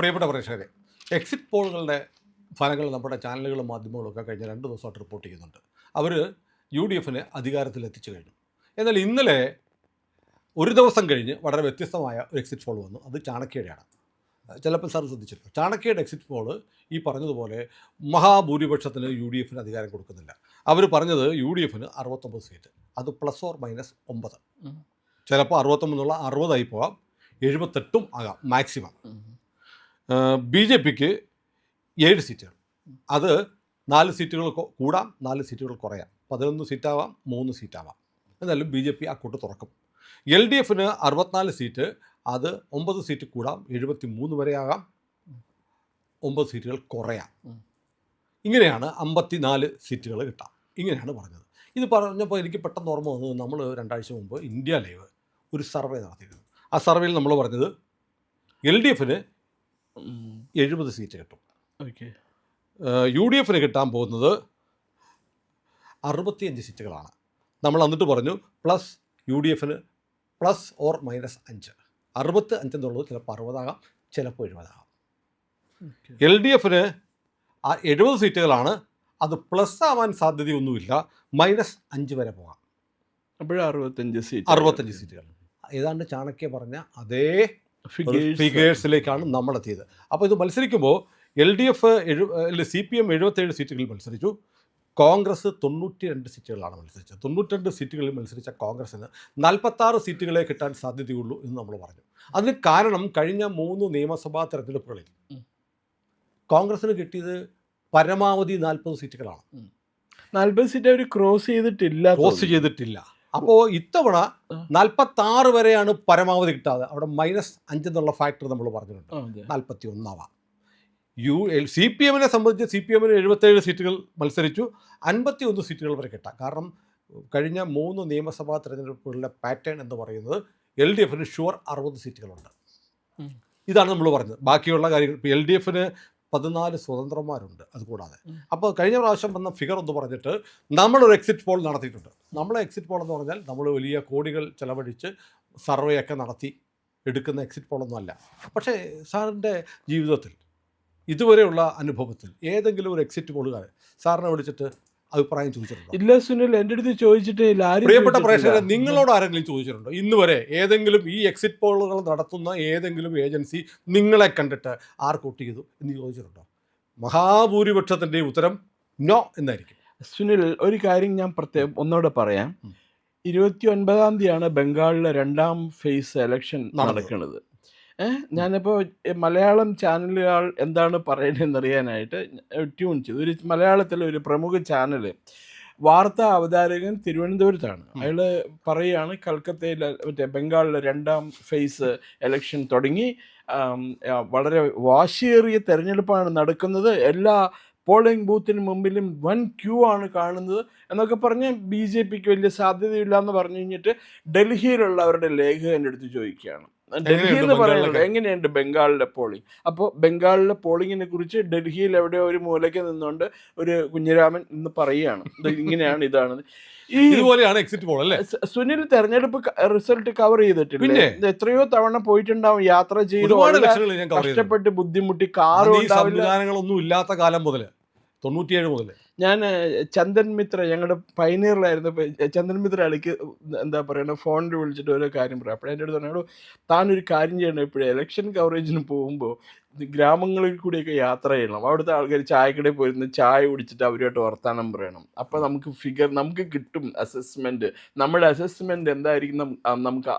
പ്രിയപ്പെട്ട പ്രേക്ഷകരെ, എക്സിറ്റ് പോളുകളുടെ ഫലങ്ങൾ നമ്മുടെ ചാനലുകളും മാധ്യമങ്ങളും ഒക്കെ കഴിഞ്ഞ 2 ദിവസമായിട്ട് റിപ്പോർട്ട് ചെയ്യുന്നുണ്ട്. അവർ UDFനെ അധികാരത്തിലെത്തിച്ചു കഴിഞ്ഞു. എന്നാൽ ഇന്നലെ ഒരു ദിവസം കഴിഞ്ഞ് വളരെ വ്യത്യസ്തമായ ഒരു എക്സിറ്റ് പോൾ വന്നു. അത് ചാണക്യയുടെയാണ്. ചിലപ്പോൾ സാർ ശ്രദ്ധിച്ചിട്ടുണ്ട്, ചാണക്യയുടെ എക്സിറ്റ് പോൾ ഈ പറഞ്ഞതുപോലെ മഹാഭൂരിപക്ഷത്തിന് UDFന് അധികാരം കൊടുക്കുന്നില്ല. അവർ പറഞ്ഞത് UDFന് 69 സീറ്റ്, അത് ±9. ചിലപ്പോൾ 61 60 പോകാം, 78 ആകാം മാക്സിമം. BJPക്ക് 7 സീറ്റുകൾ, അത് 4 സീറ്റുകൾ കൂടാം, 4 സീറ്റുകൾ കുറയാം, 11 സീറ്റാവാം, 3 സീറ്റാവാം. എന്നാലും BJP ആ കൂട്ട് തുറക്കും. LDFന് 64 സീറ്റ്, അത് 9 സീറ്റ് കൂടാം, 73 വരെ ആകാം, 9 സീറ്റുകൾ കുറയാം. ഇങ്ങനെയാണ് 54 സീറ്റുകൾ കിട്ടാം. ഇങ്ങനെയാണ് പറഞ്ഞത്. ഇത് പറഞ്ഞപ്പോൾ എനിക്ക് പെട്ടെന്ന് ഓർമ്മ വന്നത്, നമ്മൾ 2 ആഴ്ച മുമ്പ് ഇന്ത്യ ലൈവ് ഒരു സർവേ നടത്തിയിരുന്നു. ആ സർവേയിൽ നമ്മൾ പറഞ്ഞത് LDFന് 70 സീറ്റ് കിട്ടും, UDFന് കിട്ടാൻ പോകുന്നത് 65 സീറ്റുകളാണ്. നമ്മൾ എന്നിട്ട് പറഞ്ഞു പ്ലസ് UDFന് ±5. 65 എന്നുള്ളത് ചിലപ്പോൾ 60 ആകാം, ചിലപ്പോൾ 70 ആകാം. LDFന് 70 സീറ്റുകളാണ്, അത് പ്ലസ് ആവാൻ സാധ്യതയൊന്നുമില്ല, -5 വരെ പോകാം. അപ്പോഴും 65 സീറ്റുകൾ. ഏതാണ്ട് ചാണക്യ പറഞ്ഞ അതേ ഫിഗേഴ്സിലേക്കാണ് നമ്മളെത്തിയത്. അപ്പോൾ ഇത് മത്സരിക്കുമ്പോൾ LDF CPM 77 സീറ്റുകളിൽ മത്സരിച്ചു, കോൺഗ്രസ് 92 സീറ്റുകളാണ് മത്സരിച്ചത്. 92 സീറ്റുകളിൽ മത്സരിച്ച കോൺഗ്രസ്സിന് 46 സീറ്റുകളെ കിട്ടാൻ സാധ്യതയുള്ളൂ എന്ന് നമ്മൾ പറഞ്ഞു. അതിന് കാരണം കഴിഞ്ഞ 3 നിയമസഭാ തെരഞ്ഞെടുപ്പുകളിൽ കോൺഗ്രസ്സിന് കിട്ടിയത് പരമാവധി 40 സീറ്റുകളാണ്. 40 സീറ്റ് അവർ ക്രോസ് ചെയ്തിട്ടില്ല. അപ്പോൾ ഇത്തവണ 46 വരെയാണ് പരമാവധി കിട്ടാതെ. അവിടെ -5 എന്നുള്ള ഫാക്ടർ നമ്മൾ പറഞ്ഞിട്ടുണ്ട്, 41 ആവാം. CPMനെ സംബന്ധിച്ച് CPMന് 77 സീറ്റുകൾ മത്സരിച്ചു, 51 സീറ്റുകൾ വരെ കിട്ടാം. കാരണം കഴിഞ്ഞ 3 നിയമസഭാ തെരഞ്ഞെടുപ്പുകളിലെ പാറ്റേൺ എന്ന് പറയുന്നത് LDFന് ഷുവർ 60 സീറ്റുകളുണ്ട്. ഇതാണ് നമ്മൾ പറഞ്ഞത്. ബാക്കിയുള്ള കാര്യങ്ങൾ ഇപ്പോൾ LDFന് 14 സ്വതന്ത്രന്മാരുണ്ട് അതുകൂടാതെ. അപ്പോൾ കഴിഞ്ഞ പ്രാവശ്യം വന്ന ഫിഗർ എന്ന് പറഞ്ഞിട്ട് നമ്മളൊരു എക്സിറ്റ് പോൾ നടത്തിയിട്ടുണ്ട്. നമ്മളെ എക്സിറ്റ് പോൾ എന്ന് പറഞ്ഞാൽ നമ്മൾ വലിയ കോടികൾ ചെലവഴിച്ച് സർവേ ഒക്കെ നടത്തി എടുക്കുന്ന എക്സിറ്റ് പോളൊന്നും അല്ല. പക്ഷേ സാറിൻ്റെ ജീവിതത്തിൽ ഇതുവരെയുള്ള അനുഭവത്തിൽ ഏതെങ്കിലും ഒരു എക്സിറ്റ് പോളുകാരെ സാറിനെ വിളിച്ചിട്ട് അഭിപ്രായം ചോദിച്ചിട്ടുണ്ടോ? ഇല്ല സുനിൽ, എൻ്റെ അടുത്ത് ചോദിച്ചിട്ടില്ല. പ്രിയപ്പെട്ട പ്രേക്ഷകരെ, നിങ്ങളോട് ആരെങ്കിലും ചോദിച്ചിട്ടുണ്ടോ ഇന്ന് വരെ? ഏതെങ്കിലും ഈ എക്സിറ്റ് പോളുകൾ നടത്തുന്ന ഏതെങ്കിലും ഏജൻസി നിങ്ങളെ കണ്ടിട്ട് ആർക്ക് വോട്ട് ചെയ്തു എന്ന് ചോദിച്ചിട്ടുണ്ടോ? മഹാഭൂരിപക്ഷത്തിൻ്റെ ഉത്തരം നോ എന്നായിരിക്കും. സുനിൽ, ഒരു കാര്യം ഞാൻ ഒന്നുകൂടെ പറയാം. 29-ാം തീയതിയാണ് ബംഗാളിലെ 2ാം ഫേസ് എലക്ഷൻ നടക്കുന്നത്. ഞാനിപ്പോൾ മലയാളം ചാനലുകൾ എന്താണ് പറയുന്നതെന്ന് അറിയാനായിട്ട് ട്യൂൺ ചെയ്തു. ഒരു മലയാളത്തിലെ ഒരു പ്രമുഖ ചാനൽ വാർത്താ അവതാരകൻ തിരുവനന്തപുരത്താണ്. അയാൾ പറയുകയാണ് കൽക്കത്തയിൽ ബംഗാളിലെ 2ാം ഫേസ് എലക്ഷൻ തുടങ്ങി, വളരെ വാശിയേറിയ തെരഞ്ഞെടുപ്പാണ് നടക്കുന്നത്, എല്ലാ പോളിംഗ് ബൂത്തിന് മുമ്പിലും വൻ ക്യൂ ആണ് കാണുന്നത് എന്നൊക്കെ പറഞ്ഞ് BJPക്ക് വലിയ സാധ്യതയില്ല എന്ന് പറഞ്ഞു കഴിഞ്ഞിട്ട് ഡൽഹിയിലുള്ള അവരുടെ ലേഖകൻ്റെ അടുത്ത് ചോദിക്കുകയാണ്, ഡൽഹി എന്ന് പറയുന്നത് എങ്ങനെയുണ്ട് ബംഗാളിലെ പോളിംഗ്. അപ്പോൾ ബംഗാളിലെ പോളിങ്ങിനെ കുറിച്ച് ഡൽഹിയിൽ എവിടെയോ ഒരു മൂലയ്ക്ക് നിന്നുകൊണ്ട് ഒരു കുഞ്ഞിരാമൻ എന്ന് പറയുകയാണ്, ഇങ്ങനെയാണ് ഇതാണ്. ഇതുപോലെയാണ് എക്സിറ്റ് പോൾ അല്ലേ സുനിൽ? തെരഞ്ഞെടുപ്പ് റിസൾട്ട് കവർ ചെയ്തിട്ടില്ല, എത്രയോ തവണ പോയിട്ടുണ്ടാവും, യാത്ര ചെയ്ത് കഷ്ടപ്പെട്ട് ബുദ്ധിമുട്ടി, കാറും സംവിധാനങ്ങളൊന്നും ഇല്ലാത്ത കാലം മുതൽ 97 മുതൽ. ഞാൻ ചന്ദൻ മിത്ര, ഞങ്ങളുടെ പൈനീറിലായിരുന്നു, ചന്ദൻ മിത്ര അളിക്ക് എന്താ പറയുക ഫോണിൽ വിളിച്ചിട്ട് ഓരോ കാര്യം പറയാം. അപ്പോഴേ എൻ്റെ അടുത്ത് പറഞ്ഞു, താനൊരു കാര്യം ചെയ്യണം, എപ്പോഴും ഇലക്ഷൻ കവറേജിന് പോകുമ്പോൾ ഗ്രാമങ്ങളിൽ കൂടിയൊക്കെ യാത്ര ചെയ്യണം, അവിടുത്തെ ആൾക്കാർ ചായക്കടയിൽ പോയിരുന്ന് ചായ കുടിച്ചിട്ട് അവരുമായിട്ട് വർത്താനം പറയണം, അപ്പോൾ നമുക്ക് കിട്ടും അസസ്മെന്റ്, നമ്മുടെ അസസ്മെന്റ് എന്തായിരിക്കും നമുക്ക്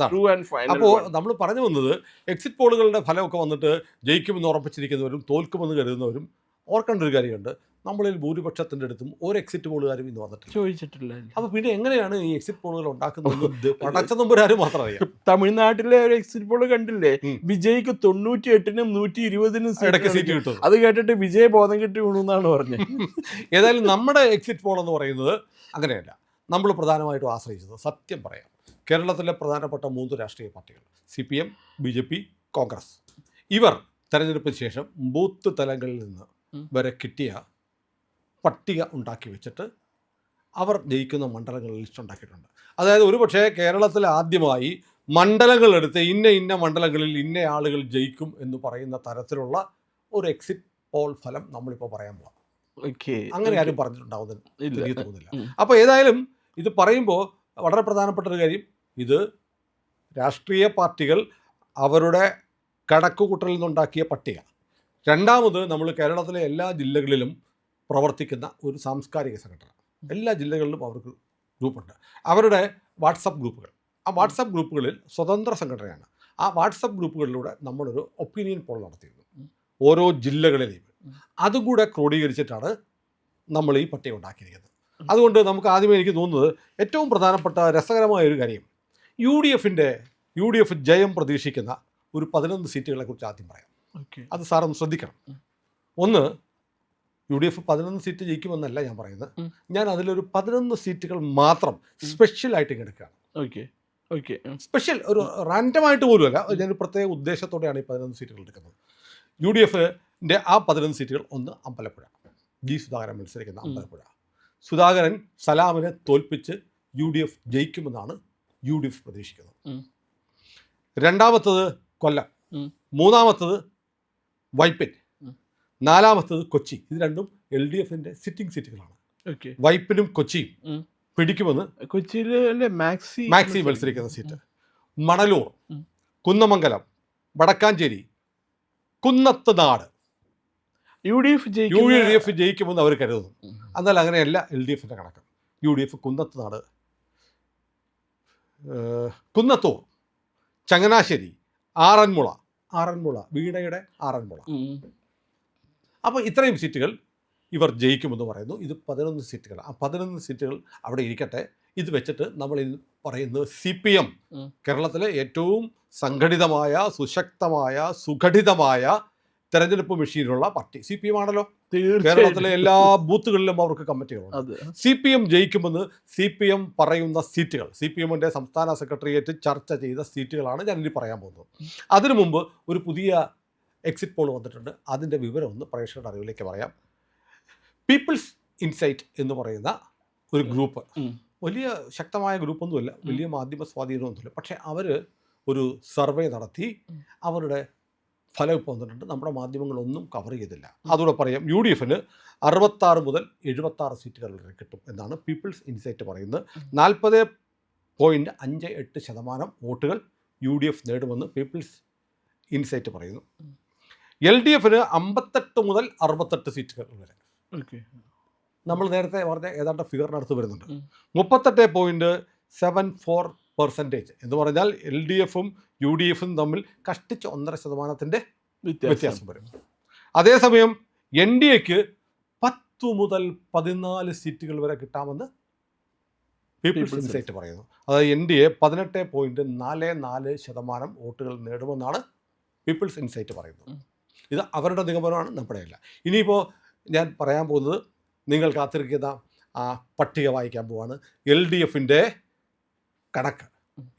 ട്രൂ ആൻഡ് ഫൈനൽ. അപ്പോൾ നമ്മൾ പറഞ്ഞു വന്നത് എക്സിറ്റ് പോളുകളുടെ ഫലമൊക്കെ വന്നിട്ട് ജയിക്കുമെന്ന് ഉറപ്പിച്ചിരിക്കുന്നവരും തോൽക്കുമെന്ന് കരുതുന്നവരും ഓർക്കേണ്ട ഒരു കാര്യമുണ്ട്, നമ്മളിൽ ഭൂരിപക്ഷത്തിൻ്റെ അടുത്തും ഒരു എക്സിറ്റ് പോളുകാരും ഇന്ന് വന്നിട്ട് ചോദിച്ചിട്ടില്ല. അപ്പോൾ പിന്നെ എങ്ങനെയാണ് ഈ എക്സിറ്റ് പോളുകൾ ഉണ്ടാക്കുന്നത്? പടച്ച നമ്പുരാരും മാത്രം അറിയാം. തമിഴ്നാട്ടിലെ ഒരു എക്സിറ്റ് പോൾ കണ്ടില്ലേ, വിജയ്ക്ക് 98-നും 120-നും സീറ്റ് കിട്ടും. അത് കേട്ടിട്ട് വിജയ് ബോധം കെട്ടി വീണുന്നാണ് പറഞ്ഞത്. ഏതായാലും നമ്മുടെ എക്സിറ്റ് പോൾ എന്ന് പറയുന്നത് അങ്ങനെയല്ല. നമ്മൾ പ്രധാനമായിട്ടും ആശ്രയിച്ചത്, സത്യം പറയാം, കേരളത്തിലെ പ്രധാനപ്പെട്ട 3 രാഷ്ട്രീയ പാർട്ടികൾ CPM, BJP, കോൺഗ്രസ്, ഇവർ തെരഞ്ഞെടുപ്പിന് ശേഷം ബൂത്ത് തലങ്ങളിൽ നിന്ന് വരെ കിട്ടിയ പട്ടിക ഉണ്ടാക്കി വെച്ചിട്ട് അവർ ജയിക്കുന്ന മണ്ഡലങ്ങളിൽ ലിസ്റ്റ് ഉണ്ടാക്കിയിട്ടുണ്ട്. അതായത് ഒരുപക്ഷെ കേരളത്തിൽ ആദ്യമായി മണ്ഡലങ്ങൾ എടുത്ത് ഇന്ന മണ്ഡലങ്ങളിൽ ഇന്ന ആളുകൾ ജയിക്കും എന്ന് പറയുന്ന തരത്തിലുള്ള ഒരു എക്സിറ്റ് പോൾ ഫലം നമ്മളിപ്പോൾ പറയാൻ പോകാം. അങ്ങനെ ആരും പറഞ്ഞിട്ടുണ്ടാവുന്നില്ല, എനിക്ക് തോന്നുന്നില്ല. അപ്പോൾ ഏതായാലും ഇത് പറയുമ്പോൾ വളരെ പ്രധാനപ്പെട്ട ഒരു കാര്യം, ഇത് രാഷ്ട്രീയ പാർട്ടികൾ അവരുടെ കണക്കുകൂട്ടലിൽ നിന്നുണ്ടാക്കിയ പട്ടിക. രണ്ടാമത്, നമ്മൾ കേരളത്തിലെ എല്ലാ ജില്ലകളിലും പ്രവർത്തിക്കുന്ന ഒരു സാംസ്കാരിക സംഘടന, എല്ലാ ജില്ലകളിലും അവർക്ക് ഗ്രൂപ്പുണ്ട്, അവരുടെ വാട്സപ്പ് ഗ്രൂപ്പുകൾ. ആ വാട്സപ്പ് ഗ്രൂപ്പുകളിൽ സ്വതന്ത്ര സംഘടനയാണ്. ആ വാട്സപ്പ് ഗ്രൂപ്പുകളിലൂടെ നമ്മളൊരു ഒപ്പീനിയൻ പോൾ നടത്തിയിരുന്നു ഓരോ ജില്ലകളിലെയും. അതുകൂടെ ക്രോഡീകരിച്ചിട്ടാണ് നമ്മൾ ഈ പട്ടിക ഉണ്ടാക്കിയിരിക്കുന്നത്. അതുകൊണ്ട് നമുക്ക് ആദ്യമേ എനിക്ക് തോന്നുന്നത് ഏറ്റവും പ്രധാനപ്പെട്ട രസകരമായ ഒരു കാര്യം, യു ഡി എഫ് ജയം പ്രതീക്ഷിക്കുന്ന ഒരു 11 സീറ്റുകളെ കുറിച്ച് ആദ്യം പറയാം. അത് സാറൊന്ന് ശ്രദ്ധിക്കണം. ഒന്ന്, UDF 11 സീറ്റ് ജയിക്കുമെന്നല്ല ഞാൻ പറയുന്നത്, ഞാൻ അതിലൊരു 11 സീറ്റുകൾ മാത്രം സ്പെഷ്യലായിട്ട് എടുക്കുകയാണ്. സ്പെഷ്യൽ, ഒരു റാൻഡമായിട്ട് പോലുമല്ല, ഞാനൊരു പ്രത്യേക ഉദ്ദേശത്തോടെയാണ് ഈ 11 സീറ്റുകൾ എടുക്കുന്നത്. UDFൻ്റെ ആ 11 സീറ്റുകൾ, ഒന്ന് അമ്പലപ്പുഴ, ജി സുധാകരൻ മത്സരിക്കുന്ന അമ്പലപ്പുഴ. സുധാകരൻ സലാമിനെ തോൽപ്പിച്ച് UDF ജയിക്കുമെന്നാണ് UDF പ്രതീക്ഷിക്കുന്നത്. രണ്ടാമത്തത് കൊല്ലം, മൂന്നാമത്തത് വൈപ്പിൻ, നാലാമത്തത് കൊച്ചി. ഇത് രണ്ടും LDFൻ്റെ സിറ്റിംഗ് സീറ്റുകളാണ്. വൈപ്പിനും കൊച്ചിയും പിടിക്കുമെന്ന് കൊച്ചിയിലെ മാക്സി മത്സരിക്കുന്ന സീറ്റ്. മണലൂർ, കുന്നമംഗലം, വടക്കാഞ്ചേരി, കുന്നത്ത് നാട് UDF ജയിക്കുമെന്ന് അവർ കരുതുന്നു. എന്നാൽ അങ്ങനെയല്ല LDFൻ്റെ കണക്ക്. UDF കുന്നത്ത് നാട്, കുന്നത്തൂർ, ചങ്ങനാശ്ശേരി, ആറന്മുള, വീണയുടെ ആറന്മുള. അപ്പോൾ ഇത്രയും സീറ്റുകൾ ഇവർ ജയിക്കുമെന്ന് പറയുന്നു. ഇത് 11 സീറ്റുകൾ. ആ 11 സീറ്റുകൾ അവിടെ ഇരിക്കട്ടെ. ഇത് വെച്ചിട്ട് നമ്മൾ പറയുന്നത് CPM, കേരളത്തിലെ ഏറ്റവും സംഘടിതമായ, സുശക്തമായ, സുഘടിതമായ തെരഞ്ഞെടുപ്പ് മെഷീനുള്ള പാർട്ടി CPM ആണല്ലോ. കേരളത്തിലെ എല്ലാ ബൂത്തുകളിലും അവർക്ക് കമ്മിറ്റികളുണ്ട്. CPM ജയിക്കുമെന്ന് CPM പറയുന്ന സീറ്റുകൾ, CPMൻ്റെ സംസ്ഥാന സെക്രട്ടേറിയറ്റ് ചർച്ച ചെയ്ത സീറ്റുകളാണ് ഞാനിനി പറയാൻ പോകുന്നത്. അതിനു മുമ്പ് ഒരു പുതിയ എക്സിറ്റ് പോൾ വന്നിട്ടുണ്ട്. അതിൻ്റെ വിവരം ഒന്ന് പ്രേക്ഷകരുടെ അറിവിലേക്ക് പറയാം. പീപ്പിൾസ് ഇൻസൈറ്റ് എന്ന് പറയുന്ന ഒരു ഗ്രൂപ്പ്, വലിയ ശക്തമായ ഗ്രൂപ്പൊന്നുമില്ല, വലിയ മാധ്യമ സ്വാധീനമൊന്നുമില്ല, പക്ഷേ അവർ ഒരു സർവേ നടത്തി അവരുടെ ഫലം ഇപ്പോൾ വന്നിട്ടുണ്ട്. നമ്മുടെ മാധ്യമങ്ങളൊന്നും കവർ ചെയ്തില്ല. അതുകൂടെ പറയാം. UDFന് 66 മുതൽ 76 സീറ്റുകൾ വരെ കിട്ടും എന്നാണ് പീപ്പിൾസ് ഇൻസൈറ്റ് പറയുന്നത്. 40.58% വോട്ടുകൾ UDF നേടുമെന്ന് പീപ്പിൾസ് ഇൻസൈറ്റ് പറയുന്നു. LDFന് 58 മുതൽ 68 സീറ്റുകൾ വരെ. നമ്മൾ നേരത്തെ പറഞ്ഞ ഏതാണ്ട് ഫിഗറിനടുത്ത് വരുന്നുണ്ട്. 38.74% എന്ന് പറഞ്ഞാൽ LDFും UDFും തമ്മിൽ കഷ്ടിച്ച് 1.5% വ്യത്യാസം വരും. അതേസമയം NDAക്ക് 10 മുതൽ 14 സീറ്റുകൾ വരെ കിട്ടാമെന്ന് പീപ്പിൾസ് ഇൻസൈറ്റ് പറയുന്നു. അതായത് NDA 18.44% വോട്ടുകൾ നേടുമെന്നാണ് പീപ്പിൾസ് ഇൻസൈറ്റ് പറയുന്നത്. ഇത് അവരുടെ നിഗമനമാണ്, നമ്മുടെയല്ല. ഇനിയിപ്പോൾ ഞാൻ പറയാൻ പോകുന്നത്, നിങ്ങൾ കാത്തിരിക്കുന്ന ആ പട്ടിക വായിക്കാൻ പോവാണ്. LDFൻ്റെ കണക്ക്.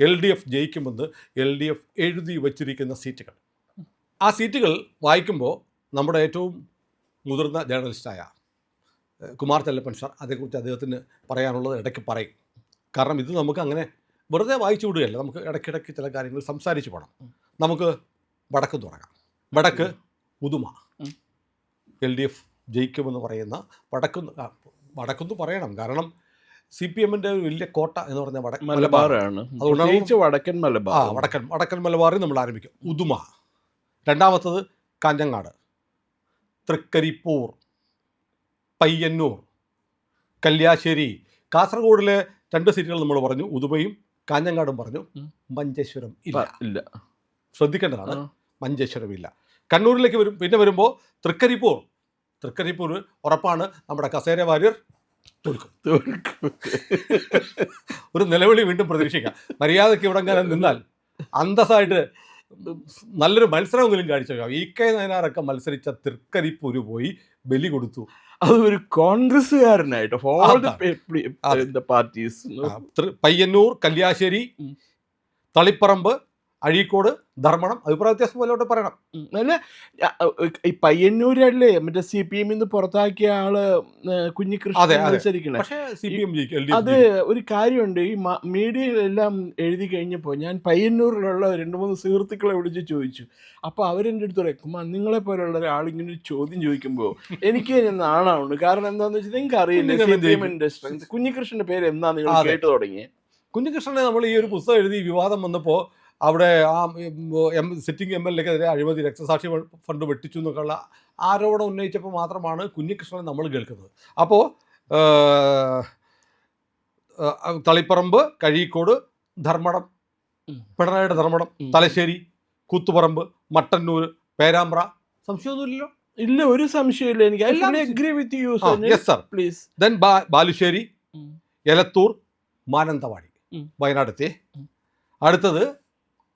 LDF ജയിക്കുമെന്ന് LDF എഴുതി വച്ചിരിക്കുന്ന സീറ്റുകൾ. ആ സീറ്റുകൾ വായിക്കുമ്പോൾ നമ്മുടെ ഏറ്റവും മുതിർന്ന ജേർണലിസ്റ്റായ കുമാർ ചെല്ലപ്പൻ സാർ, അതേക്കുറിച്ച് അദ്ദേഹത്തിന് പറയാനുള്ളത് ഇടയ്ക്ക് പറയും. കാരണം ഇത് നമുക്ക് അങ്ങനെ വെറുതെ വായിച്ചു വിടുകയല്ല, നമുക്ക് ഇടയ്ക്കിടയ്ക്ക് ചില കാര്യങ്ങൾ സംസാരിച്ച് പോകണം. നമുക്ക് വടക്ക് തുടങ്ങാം. വടക്ക് ഉദുമ, LDF ജയിക്കുമെന്ന് പറയുന്ന വടക്കെന്ന് പറയണം, കാരണം CPMൻ്റെ വലിയ കോട്ട എന്ന് പറഞ്ഞാൽ മലബാറാണ്. അതുകൊണ്ട് വടക്കൻ മലബാറിൽ നമ്മൾ ആരംഭിക്കും. ഉദുമ, രണ്ടാമത്തത് കാഞ്ഞങ്ങാട്, തൃക്കരിപ്പൂർ, പയ്യന്നൂർ, കല്യാശ്ശേരി. കാസർഗോഡിലെ 2 സീറ്റുകൾ നമ്മൾ പറഞ്ഞു, ഉദുമയും കാഞ്ഞങ്ങാടും പറഞ്ഞു. മഞ്ചേശ്വരം ഇല്ല, ശ്രദ്ധിക്കേണ്ടതാണ്. മഞ്ചേശ്വരം ഇല്ല. കണ്ണൂരിലേക്ക് വരും. പിന്നെ വരുമ്പോൾ തൃക്കരിപ്പൂർ ഉറപ്പാണ്, നമ്മുടെ കസേര വാര്യർ തോൽക്കും. ഒരു നിലവിളി വീണ്ടും പ്രതീക്ഷിക്കാം. മര്യാദയ്ക്ക് ഇവിടെ അങ്ങനെ നിന്നാൽ അന്തസ്സായിട്ട് നല്ലൊരു മത്സരമെങ്കിലും കാഴ്ചവെക്കാം. EK നയനാറൊക്കെ മത്സരിച്ച തൃക്കരിപ്പൂര് പോയി ബലി കൊടുത്തു. അത് ഒരു കോൺഗ്രസ്സുകാരനായിട്ട് പയ്യന്നൂർ, കല്യാശ്ശേരി, തളിപ്പറമ്പ്, അഴീക്കോട്, ധർമ്മടം, അഭിപ്രായ വ്യത്യാസം പോലോട്ട് പറയണം. അല്ല ഈ പയ്യന്നൂരല്ലേ മറ്റേ CPM പുറത്താക്കിയ ആള് കുഞ്ഞികൃഷ്ണൻ മത്സരിക്കണേ. പക്ഷേ CPM ജയിക്കും. അത് ഒരു കാര്യമുണ്ട്, ഈ മീഡിയയിലെല്ലാം എഴുതി കഴിഞ്ഞപ്പോൾ ഞാൻ പയ്യന്നൂരിലുള്ള 2-3 സുഹൃത്തുക്കളെ വിളിച്ച് ചോദിച്ചു. അപ്പോൾ അവരെൻ്റെ അടുത്ത് പറയും, നിങ്ങളെ പോലുള്ള ഒരാളിങ്ങനെ ഒരു ചോദ്യം ചോദിക്കുമ്പോൾ എനിക്ക് നാണാവുണ്ട്. കാരണം എന്താണെന്ന് വെച്ചാൽ നിങ്ങൾക്ക് അറിയില്ല CPM-ന്റെ സ്ട്രെങ്ത്. കുഞ്ഞികൃഷ്ണൻ്റെ പേര് എന്താ നിങ്ങൾ കേട്ടു തുടങ്ങിയത്? കുഞ്ഞികൃഷ്ണനെ നമ്മൾ ഈ ഒരു പുസ്തകം എഴുതി വിവാദം വന്നപ്പോൾ അവിടെ ആ സിറ്റിംഗ് MLA-ക്കെതിരെ അഴിമതി, രക്തസാക്ഷി ഫണ്ട് വെട്ടിച്ചു എന്നൊക്കെയുള്ള ആരോപണം ഉന്നയിച്ചപ്പോൾ മാത്രമാണ് കുഞ്ഞികൃഷ്ണനെ നമ്മൾ കേൾക്കുന്നത്. അപ്പോൾ തളിപ്പറമ്പ്, കഴിക്കോട്, ധർമ്മടം, പിണറായിയുടെ ധർമ്മടം, തലശ്ശേരി, കൂത്തുപറമ്പ്, മട്ടന്നൂർ, പേരാമ്പ്ര, സംശയമൊന്നുമില്ലല്ലോ? ഇല്ല, ഒരു സംശയമില്ല എനിക്ക്. പ്ലീസ്. ദെൻ ബാലുശ്ശേരി, എലത്തൂർ, മാനന്തവാടി, വയനാട് എത്തി. അടുത്തത്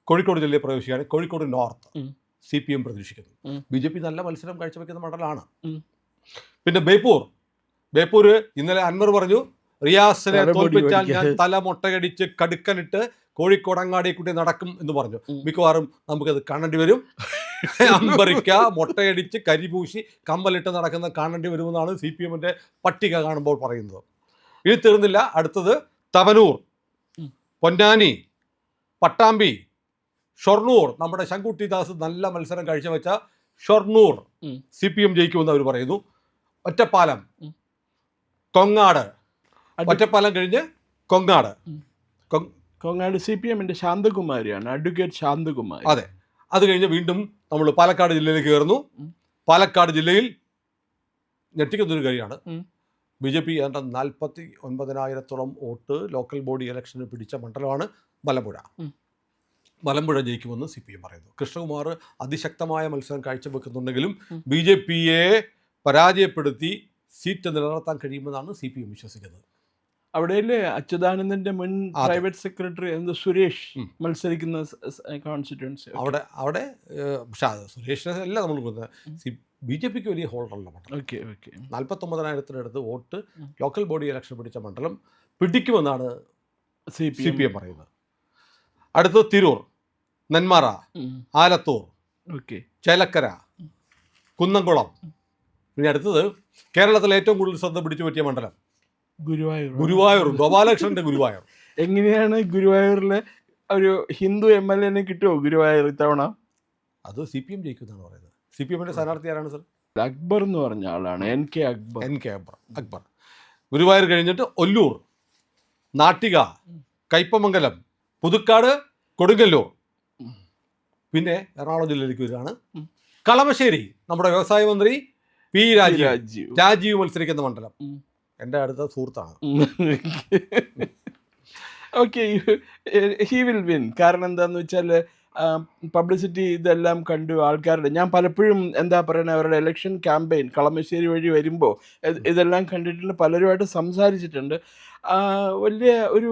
കോഴിക്കോട് ജില്ലയെ പ്രവേശിക്കുകയാണ്. കോഴിക്കോട് നോർത്ത് CPM പ്രതീക്ഷിക്കുന്നു. BJP നല്ല മത്സരം കാഴ്ചവെക്കുന്ന മണ്ഡലമാണ്. പിന്നെ ബേപ്പൂർ ഇന്നലെ അൻവർ പറഞ്ഞു, റിയാസിനെ തോൽപ്പിച്ചാൽ ഞാൻ തല മുട്ടയടിച്ച് കടുക്കനിട്ട് കോഴിക്കോടങ്ങാടി കൂട്ടി നടക്കും എന്ന് പറഞ്ഞു. മിക്കവാറും നമുക്കത് കാണേണ്ടി വരും. അമ്പറിക്ക മുട്ടയടിച്ച് കരിപൂശി കമ്മലിട്ട് നടക്കുന്ന കാണേണ്ടി വരുമെന്നാണ് CPM-ന്റെ പട്ടിക കാണുമ്പോൾ പറയുന്നത്. ഇനി തീർന്നില്ല. അടുത്തത് തവനൂർ, പൊന്നാനി, പട്ടാമ്പി, ഷൊർണൂർ. നമ്മുടെ ശങ്കുട്ടി ദാസ് നല്ല മത്സരം കാഴ്ചവെച്ച ഷൊർണൂർ CPM ജയിക്കുമെന്ന് അവർ പറയുന്നു. ഒറ്റപ്പാലം, കൊങ്ങാട്, ഒറ്റപ്പാലം കഴിഞ്ഞ് കൊങ്ങാട് CPM-ന്റെ ശാന്തകുമാരിയാണ്, അഡ്വക്കേറ്റ് ശാന്തകുമാരി. അതെ. അത് കഴിഞ്ഞ് വീണ്ടും നമ്മൾ പാലക്കാട് ജില്ലയിലേക്ക് കയറുന്നു. പാലക്കാട് ജില്ലയിൽ ഞെട്ടിക്കുന്നൊരു കാര്യമാണ്. BJP ഏതാണ്ട് 49,000-ഓളം വോട്ട് ലോക്കൽ ബോഡി ഇലക്ഷന് പിടിച്ച മണ്ഡലമാണ് മലമ്പുഴ. മലമ്പുഴ ജയിക്കുമെന്ന് CPM പറയുന്നു. കൃഷ്ണകുമാർ അതിശക്തമായ മത്സരം കാഴ്ചവെക്കുന്നുണ്ടെങ്കിലും BJP-യെ പരാജയപ്പെടുത്തി സീറ്റ് നിലനിർത്താൻ കഴിയുമെന്നാണ് CPM വിശ്വസിക്കുന്നത്. അവിടെയല്ലേ അച്യുതാനന്ദന്റെ മുൻ പ്രൈവറ്റ് സെക്രട്ടറി സുരേഷ് മത്സരിക്കുന്ന കോൺസ്റ്റിറ്റ്യുവൻസി? അവിടെ സുരേഷിനെ അല്ല നമ്മൾ BJP-ക്ക് വലിയ ഹോൾഡറുള്ള മണ്ഡലം. 49,000-അടുത്ത് വോട്ട് ലോക്കൽ ബോഡി ഇലക്ഷൻ പിടിച്ച മണ്ഡലം പിടിക്കുമെന്നാണ് CPM പറയുന്നത്. അടുത്തത് തിരൂർ, നെന്മാറ, ആലത്തൂർ, ചേലക്കര, കുന്നംകുളം. പിന്നെ അടുത്തത് കേരളത്തിലെ ഏറ്റവും കൂടുതൽ ശ്രദ്ധ പിടിച്ചു പറ്റിയ മണ്ഡലം ഗുരുവായൂർ, ഗോപാലകൃഷ്ണന്റെ ഗുരുവായൂർ. എങ്ങനെയാണ് ഗുരുവായൂരിലെ ഒരു ഹിന്ദു MLA-നെ കിട്ടുമോ ഗുരുവായൂർ ഇത്തവണ? അത് CPM ജയിക്കുമെന്നാണ് പറയുന്നത്. CPM-ന്റെ സ്ഥാനാർത്ഥി ആരാണ് സർ? അക്ബർ എന്ന് പറഞ്ഞ ആളാണ്, NK അക്ബർ. ഗുരുവായൂർ കഴിഞ്ഞിട്ട് ഒല്ലൂർ, നാട്ടിക, കയ്പമംഗലം, പുതുക്കാട്, കൊടുങ്ങല്ലൂർ. പിന്നെ എറണാകുളം ജില്ലയിലേക്ക് വരികയാണ്. കളമശ്ശേരി, നമ്മുടെ വ്യവസായ മന്ത്രി P. രാജീവ് മത്സരിക്കുന്ന മണ്ഡലം. എൻ്റെ അടുത്ത സുഹൃത്താണ്. Okay, he will win. കാരണം എന്താന്ന് വെച്ചാൽ പബ്ലിസിറ്റി ഇതെല്ലാം കണ്ടു ആൾക്കാരുടെ. ഞാൻ പലപ്പോഴും എന്താ പറയുക, അവരുടെ ഇലക്ഷൻ ക്യാമ്പയിൻ കളമശ്ശേരി വഴി വരുമ്പോൾ ഇതെല്ലാം കണ്ടിട്ടുണ്ട്, പലരുമായിട്ട് സംസാരിച്ചിട്ടുണ്ട്. വലിയ ഒരു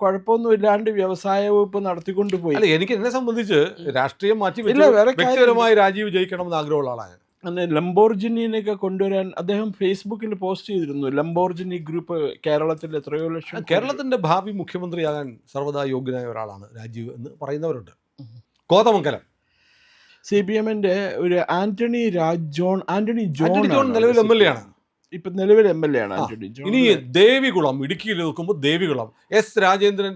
കുഴപ്പമൊന്നും ഇല്ലാണ്ട് വ്യവസായ വകുപ്പ് നടത്തിക്കൊണ്ട് പോയി. അല്ല, എനിക്ക് എന്നെ സംബന്ധിച്ച് രാഷ്ട്രീയം മാറ്റി വ്യക്തിപരമായി രാജീവ് ജയിക്കണമെന്ന് ആഗ്രഹമുള്ള ആളാണ്. അന്ന് ലംബോർജിനിയൊക്കെ കൊണ്ടുവരാൻ അദ്ദേഹം ഫേസ്ബുക്കിൽ പോസ്റ്റ് ചെയ്തിരുന്നു. ലംബോർജിനി ഗ്രൂപ്പ് കേരളത്തിൽ എത്രയോ ലക്ഷം. കേരളത്തിന്റെ ഭാവി മുഖ്യമന്ത്രിയാകാൻ സർവ്വതാ യോഗ്യനായ ഒരാളാണ് രാജീവ് എന്ന് പറയുന്നവരുണ്ട്. കോതമംഗലം CPM-ന്റെ ഒരു ആന്റണി ജോൺ നിലവിൽ MLA ആണ്. ഇപ്പൊ നിലവിൽ MLA ആണ് ആന്റണി ജോൺ. ഇനി ദേവികുളം, ഇടുക്കിയിൽ നോക്കുമ്പോൾ ദേവികുളം, S. രാജേന്ദ്രൻ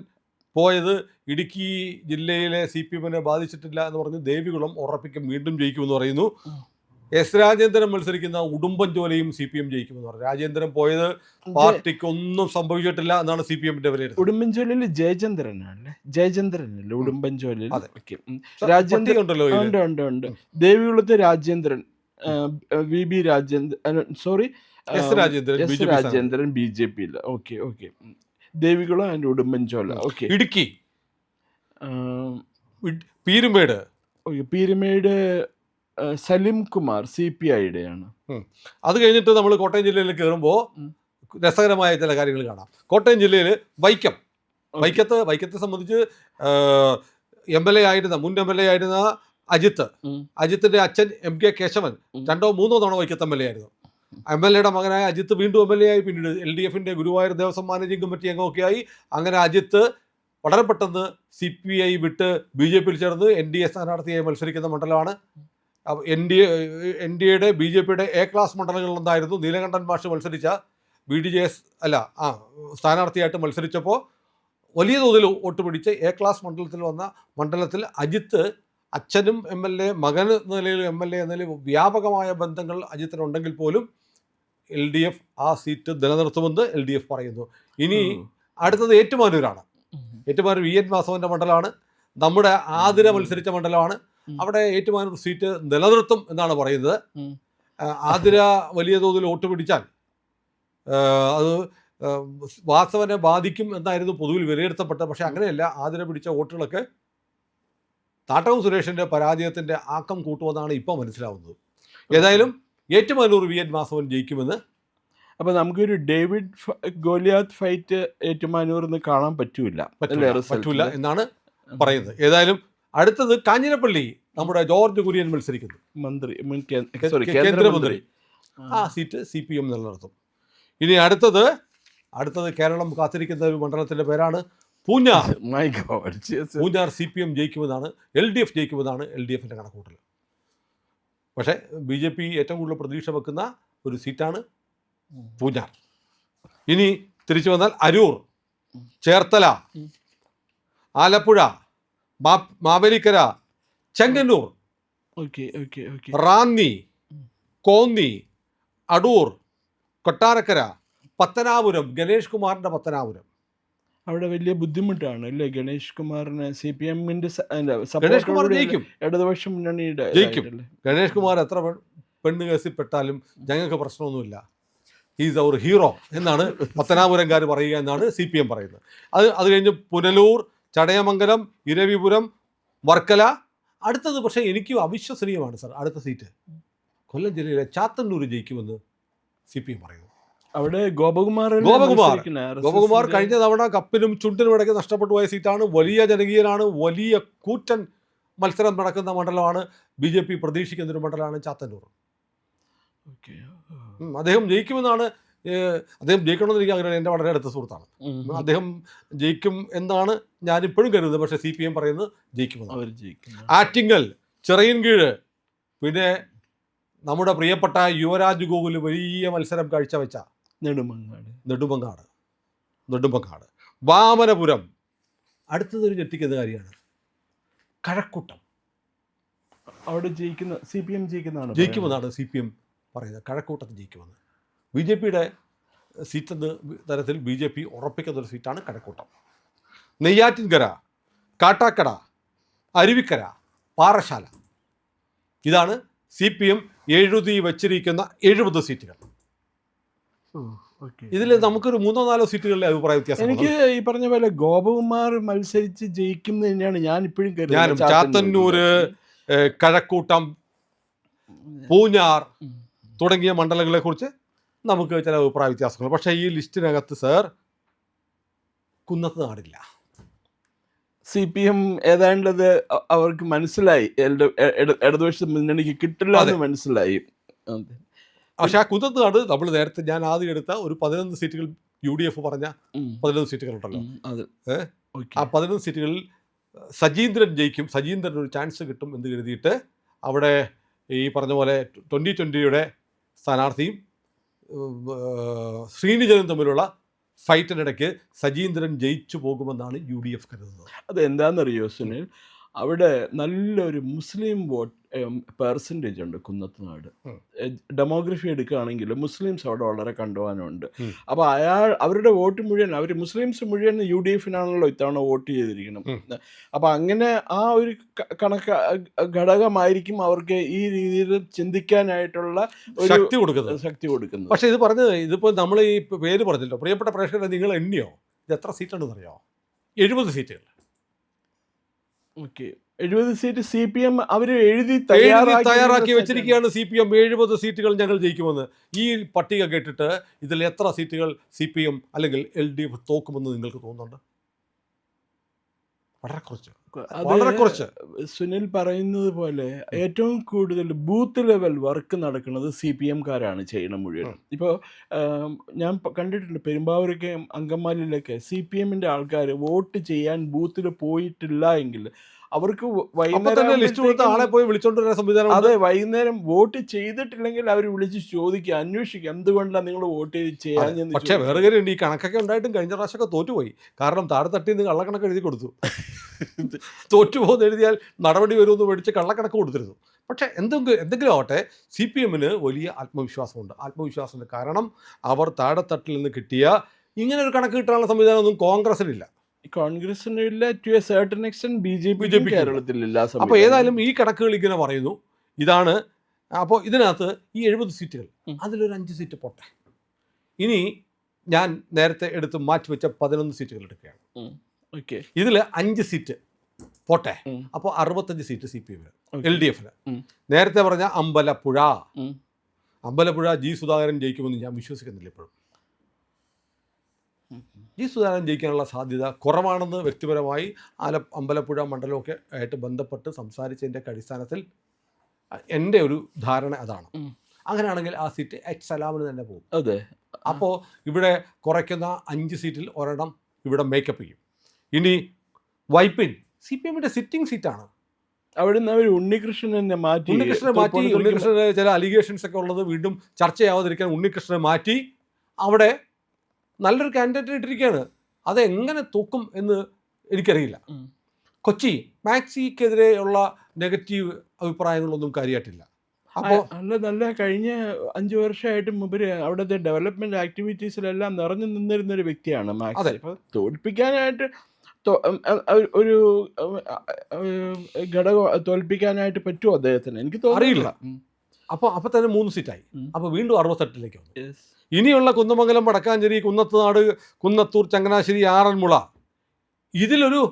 പോയത് ഇടുക്കി ജില്ലയിലെ CPM-നെ ബാധിച്ചിട്ടില്ല എന്ന് പറഞ്ഞ് ദേവികുളം ഉറപ്പിക്കും വീണ്ടും ജയിക്കുമെന്ന് പറയുന്നു. S. രാജേന്ദ്രൻ മത്സരിക്കുന്ന ഉടുമ്പൻചോലയും CPM ജയിക്കുമെന്ന് പറഞ്ഞു. രാജേന്ദ്രൻ പോയത് പാർട്ടിക്ക് ഒന്നും സംഭവിച്ചിട്ടില്ല എന്നാണ് CPM-ന്റെ വിലയിരുത്തൽ. ഉടുമ്പൻചോലയിൽ ജയചന്ദ്രനല്ലേ ഉടുമ്പൻചോലയിൽ? രാജേന്ദ്രൻ ഉണ്ടല്ലോ. ഉണ്ട്. ദേവികുളത്ത് Rajendran, VB Rajendran, sorry S. Rajendran BJP-യിൽ. Okay. Devikulam and Udumbanchola. Okay. Idukki Peermade Salim Kumar CPI-യുടെയാണ്. അത് കഴിഞ്ഞിട്ട് നമ്മൾ കോട്ടയം ജില്ലയിൽ കയറുമ്പോൾ രസകരമായ ചില കാര്യങ്ങൾ കാണാം. കോട്ടയം ജില്ലയിൽ വൈക്കത്തെ സംബന്ധിച്ച് മുൻ MLA ആയിരുന്ന അജിത്തിന്റെ അച്ഛൻ MK കേശവൻ 2-3 തവണ വൈക്കത്ത് MLA ആയിരുന്നു. MLA-യുടെ മകനായ അജിത്ത് വീണ്ടും MLA ആയി. പിന്നീട് LDF-ന്റെ ഗുരുവായൂർ ദേവസ്വം മാനേജിംഗ് കമ്മിറ്റി അംഗമൊക്കെ ആയി. അങ്ങനെ അജിത്ത് വളരെ പെട്ടെന്ന് CPI വിട്ട് BJPയിൽ ചേർന്ന് NDA സ്ഥാനാർത്ഥിയായി മത്സരിക്കുന്ന മണ്ഡലമാണ്. NDAയുടെ BJPയുടെ A ക്ലാസ് മണ്ഡലങ്ങളിലൊന്നായിരുന്നു. നീലകണ്ഠൻ മാഷ് മത്സരിച്ച BDJS സ്ഥാനാർത്ഥിയായിട്ട് മത്സരിച്ചപ്പോൾ വലിയ തോതിൽ വോട്ട് പിടിച്ച് A ക്ലാസ് മണ്ഡലത്തിൽ അജിത്ത് അച്ഛനും MLA, മകൻ എന്ന നിലയിലും MLA എന്ന നിലയിൽ വ്യാപകമായ ബന്ധങ്ങൾ അജിത്തിനുണ്ടെങ്കിൽ പോലും LDF ആ സീറ്റ് നിലനിർത്തുമെന്ന് LDF പറയുന്നു. ഇനി അടുത്തത് ഏറ്റുമാനൂരാണ്. ഏറ്റുമാനൂർ VN വാസവൻ്റെ മണ്ഡലമാണ്. നമ്മുടെ ആതിര മത്സരിച്ച മണ്ഡലമാണ്. അവിടെ ഏറ്റുമാനൂർ സീറ്റ് നിലനിർത്തും എന്നാണ് പറയുന്നത്. ആതിര വലിയ തോതിൽ വോട്ട് പിടിച്ചാൽ അത് വാസവനെ ബാധിക്കും എന്നായിരുന്നു പൊതുവിൽ വിലയിരുത്തപ്പെട്ടത്. പക്ഷേ അങ്ങനെയല്ല. ആതിര പിടിച്ച വോട്ടുകളൊക്കെ താട്ടവും സുരേഷിൻ്റെ പരാജയത്തിൻ്റെ ആക്കം കൂട്ടുമെന്നാണ് ഇപ്പോൾ മനസ്സിലാവുന്നത്. ഏതായാലും ഏറ്റുമാനൂർ VN വാസവൻ ജയിക്കുമെന്ന്. അപ്പോൾ നമുക്കൊരു ഡേവിഡ് ഗോലിയാത്ത് ഫൈറ്റ് ഏറ്റുമാനൂർന്ന് കാണാൻ പറ്റൂല എന്നാണ് പറയുന്നത്. ഏതായാലും അടുത്തത് കാഞ്ഞിരപ്പള്ളി നമ്മുടെ ജോർജ് കുര്യൻ മത്സരിക്കുന്നു, കേന്ദ്രമന്ത്രി. ആ സീറ്റ് CPM നിലനിർത്തും. ഇനി അടുത്തത് കേരളം കാത്തിരിക്കുന്ന ഒരു മണ്ഡലത്തിൻ്റെ പേരാണ് പൂഞ്ഞാർ. Poonjar CPM ജയിക്കുമെന്നാണ്, LDF ജയിക്കുമെന്നാണ് LDFൻ്റെ കണക്കൂട്ടൽ. പക്ഷേ BJP ഏറ്റവും കൂടുതൽ പ്രതീക്ഷ വെക്കുന്ന ഒരു സീറ്റാണ് പൂഞ്ഞാർ. ഇനി തിരിച്ചു വന്നാൽ അരൂർ, ചേർത്തല, ആലപ്പുഴ, മാവേലിക്കര, ചെങ്ങന്നൂർ, റാന്നി, കോന്നി, അടൂർ, കൊട്ടാരക്കര, പത്തനാപുരം. ഗണേഷ് കുമാറിൻ്റെ പത്തനാപുരം അവിടെ വലിയ ബുദ്ധിമുട്ടാണ് അല്ലേ ഗണേഷ് കുമാറിന്? CPMന്റെ ഗണേഷ് കുമാർ ജയിക്കും, ഇടതുപക്ഷ മുന്നണിയുടെ ജയിക്കും. ഗണേഷ് കുമാർ എത്ര പെണ്ണ് കേസിൽപ്പെട്ടാലും ഞങ്ങൾക്ക് പ്രശ്നമൊന്നുമില്ല, ഈസ് അവർ ഹീറോ എന്നാണ് പത്തനാപുരംകാർ പറയുക എന്നാണ് CPM പറയുന്നത്. അത് കഴിഞ്ഞ് പുനലൂർ, ചടയമംഗലം, ഇരവിപുരം, വർക്കല. അടുത്തത് പക്ഷേ എനിക്ക് അവിശ്വസനീയമാണ് സാർ. അടുത്ത സീറ്റ് കൊല്ലം ജില്ലയിലെ ചാത്തന്നൂർ ജയിക്കുമെന്ന് CPM പറയുന്നു. അവിടെ ഗോപകുമാർ കഴിഞ്ഞ തവണ കപ്പിനും ചുണ്ടിനും ഇടയ്ക്ക് നഷ്ടപ്പെട്ടു പോയ സീറ്റാണ്. വലിയ ജനകീയനാണ്, വലിയ കൂറ്റൻ മത്സരം നടക്കുന്ന മണ്ഡലമാണ്. BJP പ്രതീക്ഷിക്കുന്നൊരു മണ്ഡലമാണ് ചാത്തന്നൂർ. അദ്ദേഹം ജയിക്കുമെന്നാണ്, അദ്ദേഹം ജയിക്കണമെന്ന് എനിക്ക് അങ്ങനെ എൻ്റെ വളരെ അടുത്ത സുഹൃത്താണ്. അദ്ദേഹം ജയിക്കും എന്നാണ് ഞാനിപ്പോഴും കരുതുന്നത്. പക്ഷേ CPM പറയുന്നത് ജയിക്കുമെന്ന്. ആറ്റിങ്ങൽ, ചിറയൻകീഴ്, പിന്നെ നമ്മുടെ പ്രിയപ്പെട്ട യുവരാജ് ഗോകുൽ വലിയ മത്സരം കാഴ്ചവെച്ച നെടുമങ്ങാട്, വാമനപുരം. അടുത്തതൊരു ഞെട്ടിക്കുന്ന കാര്യമാണ് കഴക്കൂട്ടം. അവിടെ CPM ജയിക്കുമെന്നാണ് CPM പറയുന്നത്. കഴക്കൂട്ടത്ത് ജയിക്കുമെന്ന്. BJPയുടെ സീറ്റ് എന്ന തരത്തിൽ BJP ഉറപ്പിക്കുന്നൊരു സീറ്റാണ് കഴക്കൂട്ടം. നെയ്യാറ്റിൻകര, കാട്ടാക്കട, അരുവിക്കര, പാറശാല. ഇതാണ് CPM എഴുതി വച്ചിരിക്കുന്ന 70 സീറ്റുകൾ. ഇതിൽ നമുക്കൊരു 3-4 സീറ്റുകളിലെ അഭിപ്രായ വ്യത്യാസം. എനിക്ക് ഈ പറഞ്ഞ പോലെ ഗോപകുമാർ മത്സരിച്ച് ജയിക്കും തന്നെയാണ് ഞാൻ ഇപ്പോഴും കരുതുന്നത്. ചാത്തന്നൂര്, കഴക്കൂട്ടം, പൂഞ്ഞാർ തുടങ്ങിയ മണ്ഡലങ്ങളെ കുറിച്ച് നമുക്ക് ചില അഭിപ്രായ വ്യത്യാസങ്ങൾ. പക്ഷേ ഈ ലിസ്റ്റിനകത്ത് സാർ കുന്നത്ത് നാടില്ല. CPM ഏതാണ്ടത് അവർക്ക് മനസ്സിലായി, ഇടതുപക്ഷ മുന്നണിക്ക് കിട്ടില്ല എന്ന് മനസ്സിലായി. പക്ഷെ ആ കുന്നത്ത് നാട് നമ്മൾ നേരത്തെ ഞാൻ ആദ്യം എടുത്ത ഒരു 11 സീറ്റുകൾ UDF പറഞ്ഞ 11 സീറ്റുകളുണ്ടല്ലോ, ആ 11 സീറ്റുകളിൽ സജീന്ദ്രൻ ജയിക്കും, സജീന്ദ്രൻ ഒരു ചാൻസ് കിട്ടും എന്ന് കരുതിയിട്ട് അവിടെ ഈ പറഞ്ഞ പോലെ 2020യുടെ സ്ഥാനാർത്ഥിയും ശ്രീനിജനും തമ്മിലുള്ള ഫൈറ്റിനിടയ്ക്ക് സജീന്ദ്രൻ ജയിച്ചു പോകുമെന്നാണ് UDF കരുതുന്നത്. അത് എന്താണെന്നറിയോ സുനിൽ, അവിടെ നല്ലൊരു മുസ്ലിം വോട്ട് പെർസെൻറ്റേജ് ഉണ്ട് കുന്നത്തുനാട്. ഡെമോഗ്രഫി എടുക്കുകയാണെങ്കിൽ മുസ്ലിംസ് അവിടെ വളരെ കണ്ടുപോകാനുണ്ട്. അപ്പോൾ അവരുടെ വോട്ട് മുഴുവൻ, അവർ മുസ്ലിംസ് മുഴുവൻ UDFനാണല്ലോ ഇത്തവണ വോട്ട് ചെയ്തിരിക്കണം. അപ്പോൾ അങ്ങനെ ആ ഒരു ഘടകമായിരിക്കും അവർക്ക് ഈ രീതിയിൽ ചിന്തിക്കാനായിട്ടുള്ള ഒരു ശക്തി കൊടുക്കുന്നത്. പക്ഷേ ഇത് പറഞ്ഞത്, ഇതിപ്പോൾ നമ്മൾ ഈ പേര് പറഞ്ഞല്ലോ, പ്രിയപ്പെട്ട പ്രേക്ഷകരെ നിങ്ങൾ എണ്ണിയോ ഇത് എത്ര സീറ്റുണ്ടെന്ന് അറിയാമോ? 70 സീറ്റുകൾ. ഓക്കെ, 70 സീറ്റ് CPM അവർ എഴുതി തയ്യാറാക്കി വെച്ചിരിക്കുകയാണ്. CPM 70 സീറ്റുകൾ ഞങ്ങൾ ജയിക്കുമെന്ന്. ഈ പട്ടിക കേട്ടിട്ട് ഇതിൽ എത്ര സീറ്റുകൾ CPM അല്ലെങ്കിൽ LDF തോക്കുമെന്ന് നിങ്ങൾക്ക് തോന്നുന്നുണ്ട്? വളരെ കുറച്ച്, അത് വളരെ കുറച്ച്. സുനിൽ പറയുന്നത് പോലെ ഏറ്റവും കൂടുതൽ ബൂത്ത് ലെവൽ വർക്ക് നടക്കുന്നത് CPM-കാരാണ് ചെയ്യണം മുഴുവൻ. ഇപ്പോൾ ഞാൻ കണ്ടിട്ടുണ്ട് പെരുമ്പാവൂരൊക്കെ അങ്കമാലിയിലൊക്കെ CPM-ന്റെ ആൾക്കാർ വോട്ട് ചെയ്യാൻ ബൂത്തിൽ പോയിട്ടില്ല എങ്കിൽ അവർക്ക് അപ്പൊ തന്നെ ലിസ്റ്റ് കൊടുത്ത ആളെ പോയി വിളിച്ചോണ്ട് വരുന്ന സംവിധാനം. അതെ, വൈകുന്നേരം വോട്ട് ചെയ്തിട്ടില്ലെങ്കിൽ അവർ വിളിച്ച് ചോദിക്കുക, അന്വേഷിക്കുക എന്തുകൊണ്ടാണ് നിങ്ങൾ വോട്ട് ചെയ്യാൻ. പക്ഷേ വേറെ കാര്യമുണ്ട്, ഈ കണക്കൊക്കെ ഉണ്ടായിട്ടും കഴിഞ്ഞ പ്രാവശ്യമൊക്കെ തോറ്റുപോയി. കാരണം താഴെ തട്ടി നിന്ന് കള്ളക്കണക്ക് എഴുതി കൊടുത്തു. തോറ്റുപോകുന്ന എഴുതിയാൽ നടപടി വരുമെന്ന് മേടിച്ച് കള്ളക്കണക്ക് കൊടുത്തിരുന്നു. പക്ഷേ എന്തെങ്കിലും ആവട്ടെ, CPM-ന് വലിയ ആത്മവിശ്വാസമുണ്ട്. ആത്മവിശ്വാസമുണ്ട് കാരണം അവർ താഴെത്തട്ടിൽ നിന്ന് കിട്ടിയ ഇങ്ങനെ ഒരു കണക്ക് കിട്ടാനുള്ള സംവിധാനമൊന്നും കോൺഗ്രസിനില്ല. കോൺഗ്രസിനില്ല, to a certain extent BJP കേരളത്തിലില്ല. അപ്പോൾ ഏതായാലും ഈ കണക്കുകൾ ഇങ്ങനെ പറയുന്നു, ഇതാണ്. അപ്പോൾ ഇതിനകത്ത് ഈ 70 സീറ്റുകൾ, അതിലൊരു 5 സീറ്റ് പോട്ടെ. ഇനി ഞാൻ നേരത്തെ എടുത്ത് മാറ്റിവെച്ച 11 സീറ്റുകൾ എടുക്കുകയാണ്. ഇതിൽ 5 സീറ്റ് പോട്ടെ. അപ്പോൾ 65 സീറ്റ് CPM-ന്, LDF-ന്. നേരത്തെ പറഞ്ഞ അമ്പലപ്പുഴ G സുധാകരൻ ജയിക്കുമെന്ന് ഞാൻ വിശ്വസിക്കുന്നില്ല ഇപ്പോഴും. G സുധാകരൻ ജയിക്കാനുള്ള സാധ്യത കുറവാണെന്ന് വ്യക്തിപരമായി അമ്പലപ്പുഴ മണ്ഡലമൊക്കെ ആയിട്ട് ബന്ധപ്പെട്ട് സംസാരിച്ചതിൻ്റെ അടിസ്ഥാനത്തിൽ എൻ്റെ ഒരു ധാരണ അതാണ്. അങ്ങനെയാണെങ്കിൽ ആ സീറ്റ് എച്ച് സലാമിന് തന്നെ പോകും. അതെ. അപ്പോൾ ഇവിടെ കുറയ്ക്കുന്ന 5 സീറ്റിൽ ഒരെണ്ണം ഇവിടെ മേക്കപ്പ് ചെയ്യും. ഇനി വൈപ്പിൻ CPM-ന്റെ സിറ്റിംഗ് സീറ്റാണ്. അവിടുന്ന് അവർ ഉണ്ണികൃഷ്ണനെ മാറ്റി, ഉണ്ണികൃഷ്ണന് ചില അലിഗേഷൻസ് ഒക്കെ ഉള്ളത് വീണ്ടും ചർച്ചയാവാതിരിക്കാൻ ഉണ്ണികൃഷ്ണനെ മാറ്റി അവിടെ നല്ലൊരു കാൻഡിഡേറ്റ് ഇട്ടിരിക്കുകയാണ്. അതെങ്ങനെ തൂക്കും എന്ന് എനിക്കറിയില്ല. കൊച്ചി മാക്സിക്കെതിരെയുള്ള നെഗറ്റീവ് അഭിപ്രായങ്ങളൊന്നും കാര്യമായിട്ടില്ല. അപ്പോൾ നല്ല കഴിഞ്ഞ 5 വർഷമായിട്ട് മുമ്പ് അവിടുത്തെ ഡെവലപ്മെന്റ് ആക്ടിവിറ്റീസിലെല്ലാം നിറഞ്ഞു നിന്നിരുന്ന ഒരു വ്യക്തിയാണ് മാക്സി. തോൽപ്പിക്കാനായിട്ട് ഒരു ഘടകം തോൽപ്പിക്കാനായിട്ട് പറ്റുമോ അദ്ദേഹത്തിന്? എനിക്ക് തോന്നിയില്ല. അപ്പോൾ തന്നെ 3 സീറ്റായി. അപ്പോൾ വീണ്ടും 68ലേക്ക് വന്നു. ഇനിയുള്ള കുന്നമംഗലം, വടക്കാഞ്ചേരി, കുന്നത്തുനാട്, കുന്നത്തൂർ, ചങ്ങനാശ്ശേരി, ആറന്മുള, ഇതിലൊരു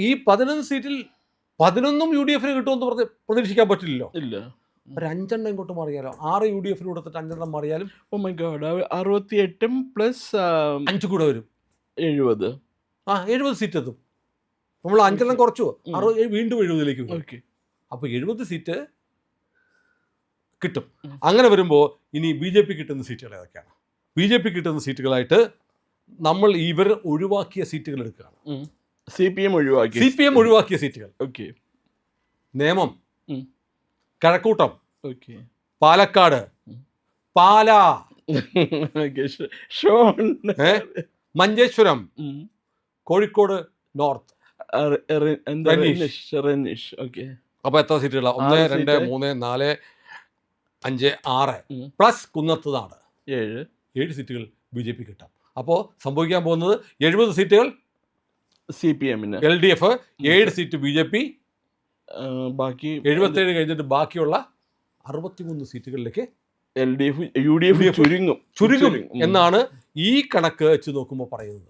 ഈ 11 സീറ്റിൽ 11 UDF-ന് കിട്ടുമെന്ന് പ്രതീക്ഷിക്കാൻ പറ്റില്ലല്ലോ. ഇല്ല. ഒരു 5 ഇങ്ങോട്ട് മാറിയാലോ, 6 UDF-ന് കൊടുത്തിട്ട് 5 മാറിയാലും 68 പ്ലസ് 5 കൂടെ വരും, 70. 70 സീറ്റ് എത്തും. നമ്മൾ 5 കുറച്ചു, 60 വീണ്ടും 70ലേക്ക് വരും. അപ്പോൾ 70 സീറ്റ് കിട്ടും. അങ്ങനെ വരുമ്പോൾ ഇനി BJP കിട്ടുന്ന സീറ്റുകൾ ഏതൊക്കെയാണ്? BJP കിട്ടുന്ന സീറ്റുകളായിട്ട് നമ്മൾ ഇവർ ഒഴിവാക്കിയ സീറ്റുകൾ എടുക്കുകയാണ്. CPM ഒഴിവാക്കിയ സീറ്റുകൾ. നേമം, കഴക്കൂട്ടം, പാലക്കാട്, പാലാ, മഞ്ചേശ്വരം, കോഴിക്കോട് നോർത്ത്. അപ്പോൾ എത്ര സീറ്റുകളാണ്? 1, 2, 3, 4, 5, 6 പ്ലസ് കുന്നത്തുനാട് 7 സീറ്റുകൾ BJP കിട്ടാം. അപ്പോൾ സംഭവിക്കാൻ പോകുന്നത് 70 സീറ്റുകൾ CPM-ന്, LDF 7 സീറ്റ് BJP, ബാക്കി 77 കഴിഞ്ഞിട്ട് ബാക്കിയുള്ള 63 സീറ്റുകളിലേക്ക് UDF ചുരുങ്ങും എന്നാണ് ഈ കണക്ക് വെച്ച് നോക്കുമ്പോൾ പറയുന്നത്.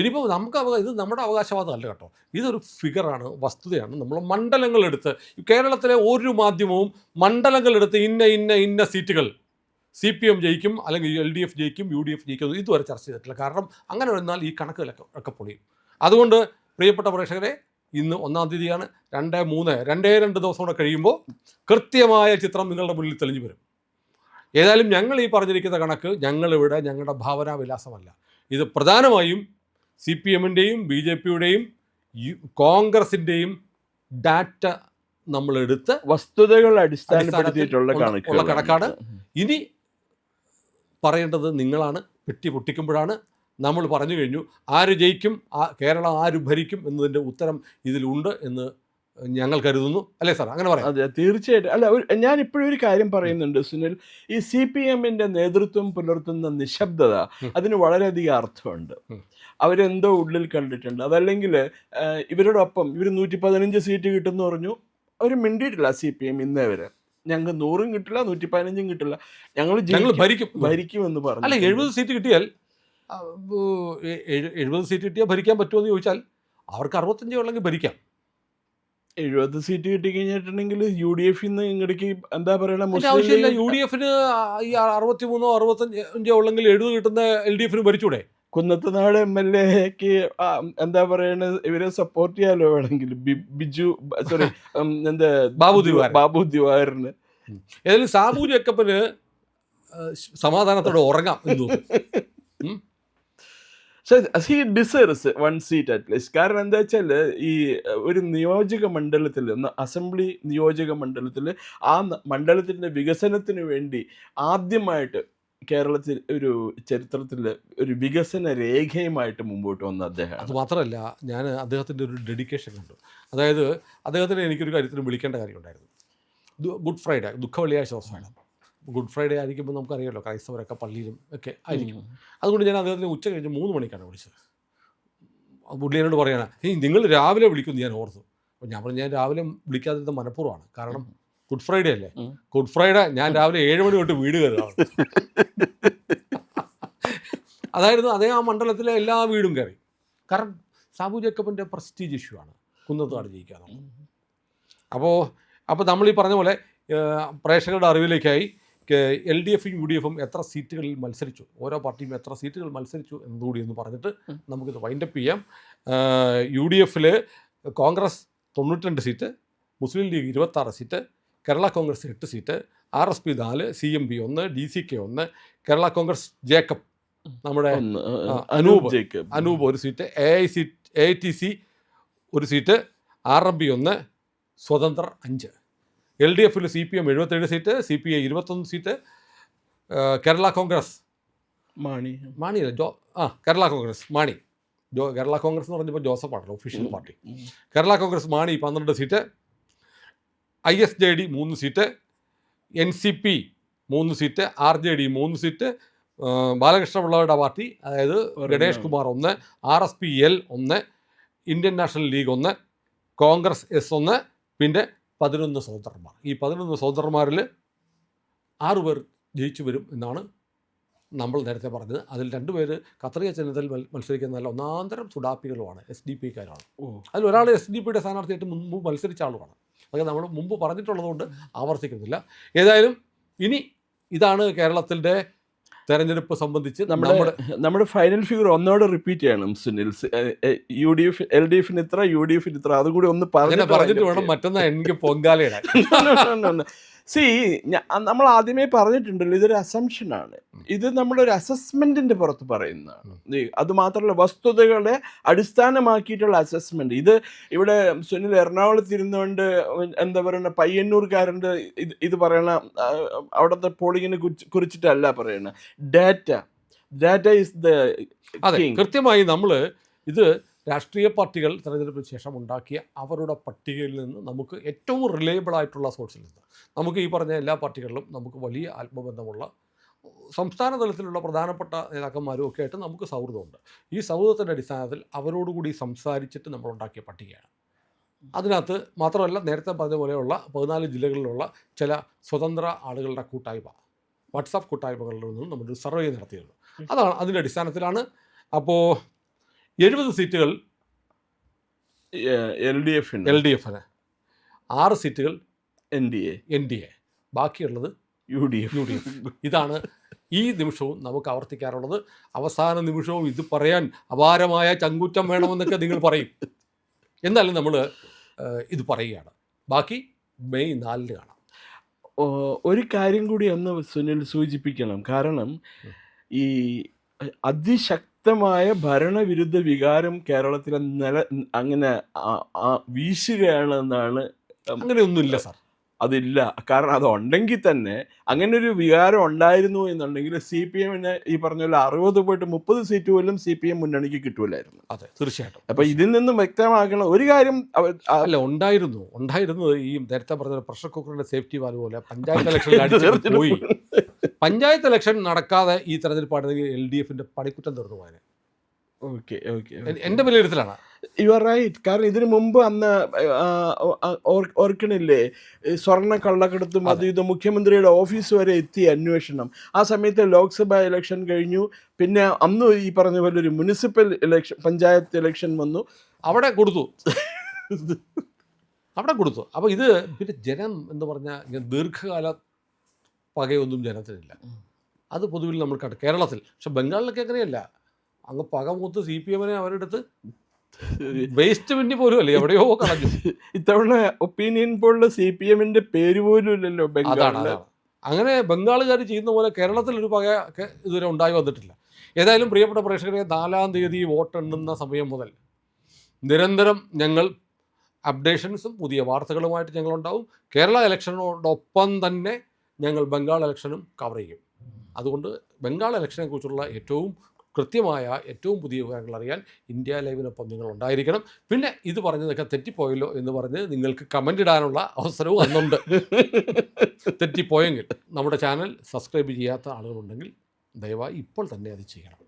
ഇനിയിപ്പോൾ ഇത് നമ്മുടെ അവകാശവാദമല്ല കേട്ടോ, ഇതൊരു ഫിഗറാണ്, വസ്തുതയാണ്. നമ്മൾ മണ്ഡലങ്ങളെടുത്ത്, കേരളത്തിലെ ഒരു മാധ്യമവും മണ്ഡലങ്ങളെടുത്ത് ഇന്ന സീറ്റുകൾ CPM ജയിക്കും അല്ലെങ്കിൽ LDF ജയിക്കും, UDF ജയിക്കും ഇതുവരെ ചർച്ച ചെയ്തിട്ടില്ല. കാരണം അങ്ങനെ വന്നാൽ ഈ കണക്കുകളൊക്കെ പൊളിയും. അതുകൊണ്ട് പ്രിയപ്പെട്ട പ്രേക്ഷകരെ, ഇന്ന് 1-ാം തീയതിയാണ്. 2 ദിവസം കൂടെ കഴിയുമ്പോൾ കൃത്യമായ ചിത്രം നിങ്ങളുടെ മുന്നിൽ തെളിഞ്ഞു വരും. ഏതായാലും ഞങ്ങൾ ഈ പറഞ്ഞിരിക്കുന്ന കണക്ക് ഞങ്ങളുടെ ഭാവനാവിലാസമല്ല. ഇത് പ്രധാനമായും CPM-ൻ്റെയും BJP-യുടെയും കോൺഗ്രസിൻ്റെയും ഡാറ്റ നമ്മളെടുത്ത് വസ്തുതകൾ അടിസ്ഥാനപ്പെടുത്തിയിട്ടുള്ള കണക്കാണ്. ഇനി പറയേണ്ടത് നിങ്ങളാണ്. പെട്ടി പൊട്ടിക്കുമ്പോഴാണ്. നമ്മൾ പറഞ്ഞു കഴിഞ്ഞു ആര് ജയിക്കും, കേരളം ആര് ഭരിക്കും എന്നതിൻ്റെ ഉത്തരം ഇതിലുണ്ട് എന്ന് ഞങ്ങൾ കരുതുന്നു. അല്ലേ സാർ? അങ്ങനെ പറയാം. അതെ, തീർച്ചയായിട്ടും. അല്ല, ഞാൻ ഇപ്പോഴും ഒരു കാര്യം പറയുന്നുണ്ട് സുനിൽ. ഈ CPM-ന്റെ നേതൃത്വം പുലർത്തുന്ന നിശബ്ദത, അതിന് വളരെയധികം അർത്ഥമുണ്ട്. അവരെന്തോ ഉള്ളിൽ കണ്ടിട്ടുണ്ട്. അതല്ലെങ്കിൽ ഇവരോടൊപ്പം ഇവർ 115 സീറ്റ് കിട്ടുമെന്ന് പറഞ്ഞു, അവർ മിണ്ടിയിട്ടില്ല. CPM ഇന്നേ വരെ ഞങ്ങൾക്ക് 100 കിട്ടില്ല, 115 കിട്ടില്ല, ഞങ്ങൾ ഭരിക്കുമെന്ന് പറഞ്ഞു. അല്ല, 70 സീറ്റ് കിട്ടിയാൽ 70 സീറ്റ് കിട്ടിയാൽ ഭരിക്കാൻ പറ്റുമോ എന്ന് ചോദിച്ചാൽ അവർക്ക് 65 ഉള്ളെങ്കിൽ ഭരിക്കാം. 70 സീറ്റ് കിട്ടിക്കഴിഞ്ഞിട്ടുണ്ടെങ്കിൽ UDF-ന്ന് ഇങ്ങടേക്ക് എന്താ പറയണ, ആവശ്യമില്ല. UDF-ന് ഈ 63 65 ഉള്ളെങ്കിൽ 70 കിട്ടുന്ന LDF-ന് ഭരിച്ചൂടെ? കുന്നത്തുനാട് MLA-ക്ക് എന്താ പറയണത്, ഇവരെ സപ്പോർട്ട് ചെയ്യാലോ വേണമെങ്കിൽ, ബിജു സോറി എന്താ ബാബു ദിവാകരന്. ഏതായാലും സാബു ജേക്കബിന് സമാധാനത്തോടെ ഉറങ്ങാം എന്ന് തോന്നുന്നു. He deserves 1 seat at least. കാരണം എന്താ വെച്ചാൽ ഈ ഒരു നിയോജക മണ്ഡലത്തിൽ, അസംബ്ലി നിയോജക മണ്ഡലത്തിൽ, ആ മണ്ഡലത്തിൻ്റെ വികസനത്തിന് വേണ്ടി ആദ്യമായിട്ട് കേരളത്തിൽ ഒരു ചരിത്രത്തിൽ ഒരു വികസന രേഖയുമായിട്ട് മുമ്പോട്ട് വന്ന അദ്ദേഹം. അത് മാത്രമല്ല, ഞാൻ അദ്ദേഹത്തിൻ്റെ ഒരു ഡെഡിക്കേഷൻ കണ്ടു. അതായത് അദ്ദേഹത്തിന് എനിക്കൊരു കാര്യത്തിന് വിളിക്കേണ്ട കാര്യമുണ്ടായിരുന്നു. ഗുഡ് ഫ്രൈഡേ, ദുഃഖ വെള്ളിയാഴ്ച ദിവസമാണ്. ഗുഡ് ഫ്രൈഡേ ആയിരിക്കുമ്പോൾ നമുക്കറിയാമല്ലോ, ക്രൈസ്തവരൊക്കെ പള്ളിയിലും ഒക്കെ ആയിരിക്കും. അതുകൊണ്ട് ഞാൻ അദ്ദേഹത്തിന് ഉച്ച കഴിഞ്ഞ് 3 മണിക്കാണ് വിളിച്ചത്. പുള്ളി എന്നോട് പറയാണ്, നിങ്ങൾ രാവിലെ വിളിക്കുമെന്ന് ഞാൻ ഓർത്തു. അപ്പോൾ ഞാൻ പറഞ്ഞു, ഞാൻ രാവിലെ വിളിക്കാതിരുന്ന മനഃപൂർവ്വമാണ്. കാരണം ഗുഡ് ഫ്രൈഡേ അല്ലേ. ഗുഡ് ഫ്രൈഡേ ഞാൻ രാവിലെ 7 മണി തൊട്ട് വീട് കയറുകയാണ്. അതായിരുന്നു അതേ ആ മണ്ഡലത്തിലെ എല്ലാ വീടും കയറി. കാരണം സാബു ജേക്കബിൻ്റെ പ്രസ്റ്റീജ് ഇഷ്യൂ ആണ് കുന്നത്തുനാട് ജയിക്കുക. അപ്പോൾ നമ്മൾ ഈ പറഞ്ഞ പോലെ പ്രേക്ഷകരുടെ അറിവിലേക്കായി LDFും UDFും എത്ര സീറ്റുകളിൽ മത്സരിച്ചു, ഓരോ പാർട്ടിയും എത്ര സീറ്റുകൾ മത്സരിച്ചു എന്നതുകൂടി ഒന്ന് പറഞ്ഞിട്ട് നമുക്കിത് വൈൻഡപ്പ് ചെയ്യാം. UDFിൽ Congress 92 seat, Muslim League 26 seat, Kerala Congress 8 seat, RSP 4, CMP 1, DCK 1, Kerala Congress Jacob നമ്മുടെ Anoop 1 seat, AITC 1 seat, RMP 1, സ്വതന്ത്രർ 5. LDFിൽ CPM 77 seat, CPI 21 seat, Kerala Congress Kerala Congress Kerala Congress എന്ന് പറഞ്ഞപ്പോൾ ജോസഫ് ആണല്ലോ official party. Kerala Congress 12 seat, ISJD 3 seat, NCP 3 seat, RJD 3 seat, ബാലകൃഷ്ണപിള്ളയുടെ പാർട്ടി അതായത് Ganesh Kumar 1, RSPL 1, Indian national league 1, Congress S1, പിന്നെ 11 സ്വതന്ത്രന്മാർ. ഈ 11 സ്വതന്ത്രന്മാരിൽ 6 പേർ ജയിച്ചു വരും എന്നാണ് നമ്മൾ നേരത്തെ പറഞ്ഞത്. അതിൽ 2 പേര് ഖത്തറിയ ചിഹ്നത്തിൽ മത്സരിക്കുന്ന നല്ല ഒന്നാന്തരം സുഡാപ്പികളുമാണ്, SDPക്കാരാണ്. അതിലൊരാൾ SDPയുടെ സ്ഥാനാർത്ഥിയായിട്ട് മുമ്പ് മത്സരിച്ച ആളുമാണ്. അതൊക്കെ നമ്മൾ മുമ്പ് പറഞ്ഞിട്ടുള്ളതുകൊണ്ട് ആവർത്തിക്കുന്നില്ല. ഏതായാലും ഇനി ഇതാണ് കേരളത്തിൻ്റെ തെരഞ്ഞെടുപ്പ് സംബന്ധിച്ച് നമ്മുടെ ഫൈനൽ ഫിഗർ ഒന്നോടെ റിപ്പീറ്റ് ചെയ്യണം സുനിൽ. UDF LDFിന് ഇത്ര, UDFിന് ഇത്ര, അതുകൂടി ഒന്ന് പറഞ്ഞിട്ട് വേണം മറ്റന്നാ എനിക്ക് പൊങ്കാലയിടാൻ. നമ്മൾ ആദ്യമേ പറഞ്ഞിട്ടുണ്ടല്ലോ, ഇതൊരു അസംഷനാണ്. ഇത് നമ്മളൊരു അസസ്മെന്റിന്റെ പുറത്ത് പറയുന്നതാണ്. അതുമാത്രമല്ല, വസ്തുതകളെ അടിസ്ഥാനമാക്കിയിട്ടുള്ള അസസ്മെന്റ്. ഇത് ഇവിടെ സുനിൽ എറണാകുളത്ത് ഇരുന്നുകൊണ്ട് എന്താ പറയുക, പയ്യന്നൂർക്കാരൻ്റെ ഇത് പറയണ അവിടുത്തെ പോളിങ്ങിനെ കുറിച്ചിട്ടല്ല പറയണ. Data is the. അതെ, കൃത്യമായി നമ്മൾ ഇത് രാഷ്ട്രീയ പാർട്ടികൾ തെരഞ്ഞെടുപ്പിന് ശേഷം ഉണ്ടാക്കിയ അവരുടെ പട്ടികയിൽ നിന്ന് നമുക്ക് ഏറ്റവും റിലയബിൾ ആയിട്ടുള്ള സോഴ്സിൽ നിന്ന് നമുക്ക് ഈ പറഞ്ഞ എല്ലാ പാർട്ടികളിലും നമുക്ക് വലിയ ആത്മബന്ധമുള്ള സംസ്ഥാന തലത്തിലുള്ള പ്രധാനപ്പെട്ട നേതാക്കന്മാരും ഒക്കെ ആയിട്ട് നമുക്ക് സൗഹൃദമുണ്ട്. ഈ സൗഹൃദത്തിൻ്റെ അടിസ്ഥാനത്തിൽ അവരോടുകൂടി സംസാരിച്ചിട്ട് നമ്മൾ ഉണ്ടാക്കിയ പട്ടികയാണ്. അതിനകത്ത് മാത്രമല്ല, നേരത്തെ പറഞ്ഞ പോലെയുള്ള 14 ജില്ലകളിലുള്ള ചില സ്വതന്ത്ര ആളുകളുടെ കൂട്ടായ്മ, വാട്സാപ്പ് കൂട്ടായ്മകളിൽ നിന്നും നമ്മളൊരു സർവേ നടത്തിയത്. അതാണ് അതിൻ്റെ അടിസ്ഥാനത്തിലാണ്. അപ്പോൾ 70 സീറ്റുകൾ LDFിന്, 6 സീറ്റുകൾ NDA, ബാക്കിയുള്ളത് UDF. ഇതാണ് ഈ നിമിഷവും നമുക്ക് ആവർത്തിക്കാറുള്ളത്. അവസാന നിമിഷവും ഇത് പറയാൻ അപാരമായ ചങ്കൂറ്റം വേണമെന്നൊക്കെ നിങ്ങൾ പറയും. എന്നാലും നമ്മൾ ഇത് പറയുകയാണ്. ബാക്കി മെയ് 4 കാണാം. ഒരു കാര്യം കൂടി ഒന്ന് സുനിൽ സൂചിപ്പിക്കണം. കാരണം ഈ അതിശക്തമായ ഭരണവിരുദ്ധ വികാരം കേരളത്തിലെ അങ്ങനെ വീശുകയാണെന്നാണ്. അങ്ങനെയൊന്നുമില്ല സാർ, അതില്ല. കാരണം അതുണ്ടെങ്കിൽ തന്നെ അങ്ങനെ ഒരു വികാരം ഉണ്ടായിരുന്നു എന്നുണ്ടെങ്കിൽ CPMന് ഈ പറഞ്ഞ പോലെ 60 പോയിട്ട് 30 സീറ്റ് പോലും CPM മുന്നണിക്ക് കിട്ടൂലായിരുന്നു. അതെ, തീർച്ചയായിട്ടും. അപ്പൊ ഇതിൽ നിന്നും വ്യക്തമാക്കണം ഒരു കാര്യം. അല്ല, ഉണ്ടായിരുന്നത് ഈ നേരത്തെ പറഞ്ഞ പ്രഷർ കുക്കറിന്റെ സേഫ്റ്റി വാൽവ് പോലെ പഞ്ചായത്ത് ഇലക്ഷൻ പോയി. പഞ്ചായത്ത് ഇലക്ഷൻ നടക്കാതെ ഈ തെരഞ്ഞെടുപ്പാണെങ്കിൽ LDFിന്റെ പണിക്കുറ്റം തീർന്നു പോയത്. എൻ്റെ വിലയിരുത്തലാണ്. You are right. കാരണം ഇതിനു മുമ്പ് അന്ന് ഓർക്കണില്ലേ, സ്വർണ്ണ കള്ളക്കടത്തും അത് ഇത് മുഖ്യമന്ത്രിയുടെ ഓഫീസ് വരെ എത്തി അന്വേഷണം. ആ സമയത്ത് ലോക്സഭാ ഇലക്ഷൻ കഴിഞ്ഞു. പിന്നെ അന്ന് ഈ പറഞ്ഞ പോലെ ഒരു മുനിസിപ്പൽ ഇലക്ഷൻ, പഞ്ചായത്ത് ഇലക്ഷൻ വന്നു. അവിടെ കൊടുത്തു. അപ്പോൾ ഇത് പിന്നെ ജനം എന്ന് പറഞ്ഞാൽ ദീർഘകാല പകയൊന്നും ജനത്തിനില്ല. അത് പൊതുവിൽ നമ്മൾ കേരളത്തിൽ. പക്ഷെ ബംഗാളിലൊക്കെ അങ്ങനെയല്ല. അങ്ങ് പകമൂത്ത് CPM-നെ അവരെടുത്ത് വേസ്റ്റ് ബിന്നി പോലും അല്ലേ എവിടെയോ കളഞ്ഞു. ഇത്തവണ ഒപ്പീനിയൻ പോളിൽ CPM-ന്റെ പേര് പോലും ഇല്ലല്ലോ ബംഗാളിൽ. അങ്ങനെ ബംഗാളുകാർ ചെയ്യുന്ന പോലെ കേരളത്തിലൊരു പക ഇതുവരെ ഉണ്ടായി വന്നിട്ടില്ല. ഏതായാലും പ്രിയപ്പെട്ട പ്രേക്ഷകരെ, 4-ാം തീയതി വോട്ടെണ്ണുന്ന സമയം മുതൽ നിരന്തരം ഞങ്ങൾ അപ്ഡേഷൻസും പുതിയ വാർത്തകളുമായിട്ട് ഞങ്ങളുണ്ടാവും. കേരള ഇലക്ഷനോടൊപ്പം തന്നെ ഞങ്ങൾ ബംഗാൾ ഇലക്ഷനും കവർ ചെയ്യും. അതുകൊണ്ട് ബംഗാൾ ഇലക്ഷനെക്കുറിച്ചുള്ള ഏറ്റവും കൃത്യമായ ഏറ്റവും പുതിയ വിവരങ്ങൾ അറിയാൻ ഇന്ത്യ ലൈവിനൊപ്പം നിങ്ങൾ ഉണ്ടായിരിക്കണം. പിന്നെ ഇത് പറഞ്ഞതൊക്കെ തെറ്റിപ്പോയല്ലോ എന്ന് പറഞ്ഞ് നിങ്ങൾക്ക് കമൻ്റ് ഇടാനുള്ള അവസരവും അന്നുണ്ട്. തെറ്റിപ്പോയെങ്കിൽ നമ്മുടെ ചാനൽ സബ്സ്ക്രൈബ് ചെയ്യാത്ത ആളുകളുണ്ടെങ്കിൽ ദയവായി ഇപ്പോൾ തന്നെ അത് ചെയ്യണം.